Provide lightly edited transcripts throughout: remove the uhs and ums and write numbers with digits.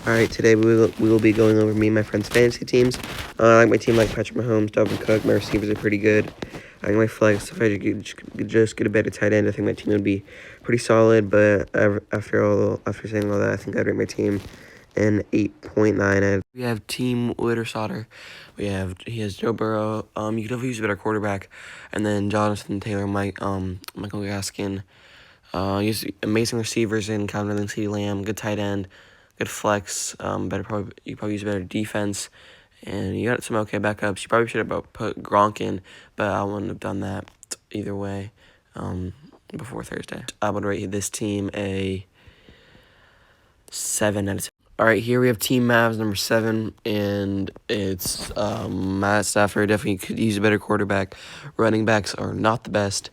Alright, today we will be going over me and my friends' fantasy teams. I like my team like Patrick Mahomes, Dalvin Cook. My receivers are pretty good. I like my flex. If I could just get a better tight end, I think my team would be pretty solid. But after saying all that, I think I'd rate my team an 8.9. We have Team Wittersauter. He has Joe Burrow. You could definitely use a better quarterback, and then Jonathan Taylor, Michael Gaskin. He has amazing receivers in Calvin Ridley and CeeDee Lamb. Good tight end. Good flex. You probably use better defense, and you got some okay backups. You probably should have put Gronk in, but I wouldn't have done that either way. Before Thursday, I would rate this team a 7 out of 10. All right, here we have Team Mavs number 7, and it's Matt Stafford. Definitely could use a better quarterback. Running backs are not the best.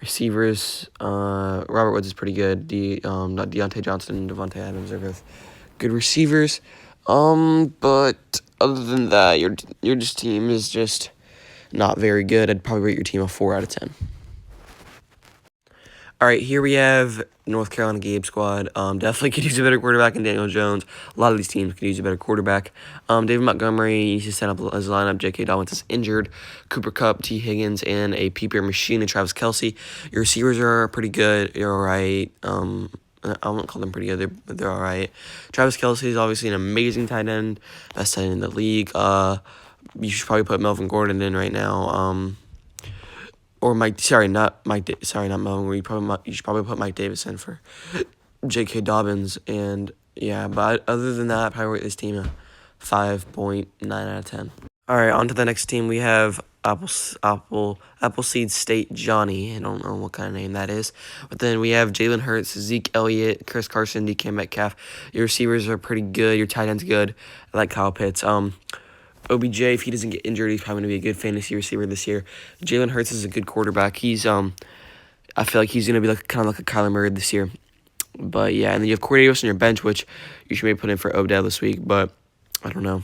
Receivers, Robert Woods is pretty good. Not Deontay Johnson and Devontae Adams are both good receivers. But other than that, your team is just not very good. I'd probably rate your team a 4 out of 10. All right, here we have North Carolina Gabe squad. Definitely could use a better quarterback than Daniel Jones. A lot of these teams could use a better quarterback. David Montgomery needs to set up his lineup. J.K. Dobbins is injured. Cooper Kupp, T. Higgins, and a PPR machine and Travis Kelce. Your receivers are pretty good. You're all right. I won't call them pretty good. They're all right. Travis Kelce is obviously an amazing tight end. Best tight end in the league. You should probably put Melvin Gordon in right now. Or not Melvin. You should probably put Mike Davis in for J.K. Dobbins. And yeah, but other than that, I'd probably rate this team a 5.9 out of 10. All right, on to the next team. We have Appleseed State Johnny. I don't know what kind of name that is. But then we have Jalen Hurts, Zeke Elliott, Chris Carson, DK Metcalf. Your receivers are pretty good. Your tight end's good. I like Kyle Pitts. OBJ, if he doesn't get injured, he's probably going to be a good fantasy receiver this year. Jalen Hurts is a good quarterback. I feel like he's going to be kind of like a Kyler Murray this year. But yeah, and then you have Corey Davis on your bench, which you should maybe put in for Odell this week, but I don't know.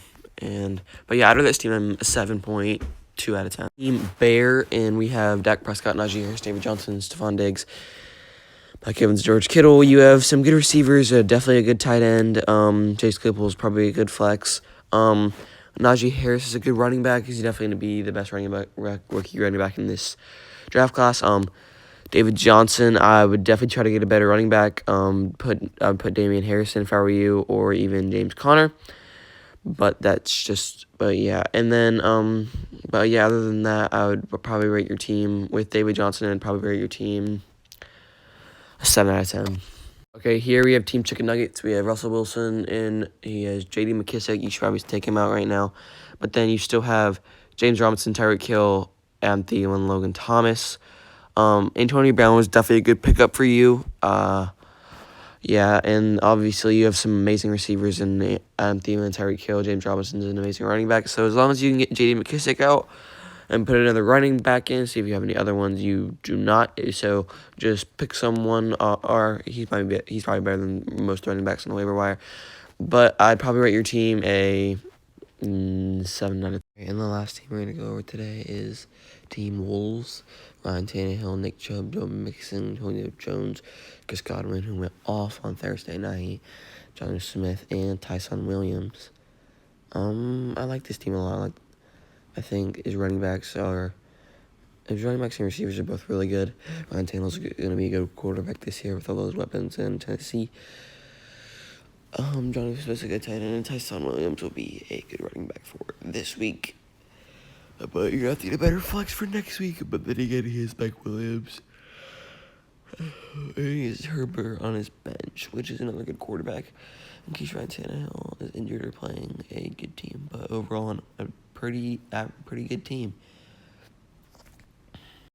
But yeah, out of this team, I'm a 7.2 out of 10. Team Bear, and we have Dak Prescott, Najee Harris, David Johnson, Stephon Diggs, Mike Evans, George Kittle. You have some good receivers, definitely a good tight end. Chase Claypool is probably a good flex. Najee Harris is a good running back. He's definitely going to be the best rookie running back in this draft class. David Johnson, I would definitely try to get a better running back. I would put Damian Harrison if I were you, or even James Conner. But yeah. And then, other than that, I would probably rate your team with David Johnson and probably rate your team a 7 out of 10. Okay, here we have Team Chicken Nuggets. We have Russell Wilson, and he has J.D. McKissick. You should probably take him out right now. But then you still have James Robinson, Tyreek Hill, Adam Thielen, Logan Thomas. Antonio Brown was definitely a good pickup for you. Yeah, and obviously you have some amazing receivers in Adam Thielen, Tyreek Hill. James Robinson is an amazing running back. So as long as you can get J.D. McKissick out and put another running back in, see if you have any other ones. You do not, so just pick someone, or he's probably better than most running backs on the waiver wire. But I'd probably rate your team a 7 out of 10. And the last team we're going to go over today is Team Wolves. Ryan Tannehill, Nick Chubb, Joe Mixon, Antonio Jones, Chris Godwin, who went off on Thursday night, Jonnu Smith, and Tyson Williams. I like this team a lot. I think his running backs and receivers are both really good. Ryan Tannehill's going to be a good quarterback this year with all those weapons in Tennessee. Jonnu Smith's a good tight end, and Tyson Williams will be a good running back for this week. But you're going to have to get a better flex for next week. But then again, he has Mike Williams. And he has Herbert on his bench, which is another good quarterback. In case Ryan Tannehill is injured or playing a good team. But overall, a pretty good team.